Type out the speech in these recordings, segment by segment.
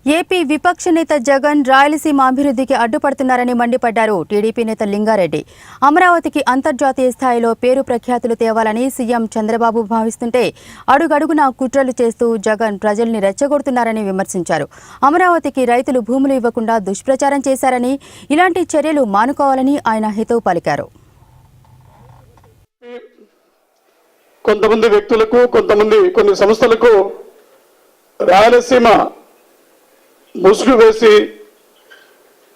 AP విపక్ష నేత జగన్ రాయలసీమ అభివృద్ధికి అడ్డుపడుతున్నారని మండిపడ్డారు టీడీపీ నేత లింగారెడ్డి. అమరావతికి అంతర్జాతీయ స్థాయిలో పేరు ప్రఖ్యాతులు తేవాలని సీఎం చంద్రబాబు భావిస్తుంటే అడుగడుగునా కుట్రలు చేస్తూ జగన్ ప్రజల్ని రెచ్చగొడుతున్నారని విమర్శించారు. అమరావతికి రైతులు భూములు ఇవ్వకుండా దుష్ప్రచారం చేశారని, ఇలాంటి చర్యలు మానుకోవాలని ఆయన హితవు పలికారు. కొంతమంది వ్యక్తులకు, కొన్ని సంస్థలకు రాయలసీమ ముసుగు వేసి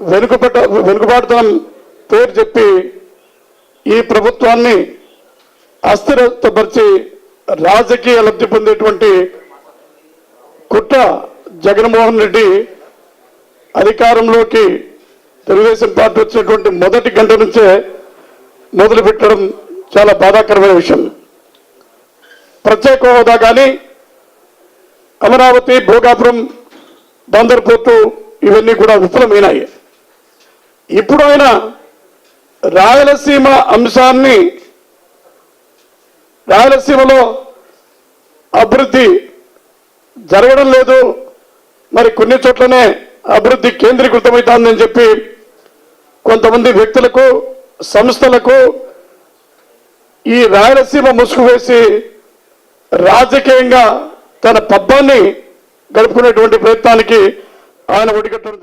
వెనుకబాటుతనం పేరు చెప్పి ఈ ప్రభుత్వాన్ని అస్థిరపరిచి రాజకీయ లబ్ధి పొందేటువంటి కుట్ర జగన్మోహన్ రెడ్డి అధికారంలోకి తెలుగుదేశం పార్టీ వచ్చినటువంటి మొదటి గంట నుంచే మొదలు పెట్టడం చాలా బాధాకరమైన విషయం. ప్రత్యేక హోదా కానీ, అమరావతి, భోగాపురం, బందర్ పోర్టు ఇవన్నీ కూడా విఫలమైనాయి. ఇప్పుడు ఆయన రాయలసీమ అంశాన్ని, రాయలసీమలో అభివృద్ధి జరగడం లేదు, మరి కొన్ని చోట్లనే అభివృద్ధి కేంద్రీకృతమవుతుందని చెప్పి కొంతమంది వ్యక్తులకు, సంస్థలకు ఈ రాయలసీమ ముసుగు వేసి రాజకీయంగా తన పబ్బాన్ని గడుపుకునేటువంటి ప్రయత్నానికి ఆయన ఒడిగట్టడం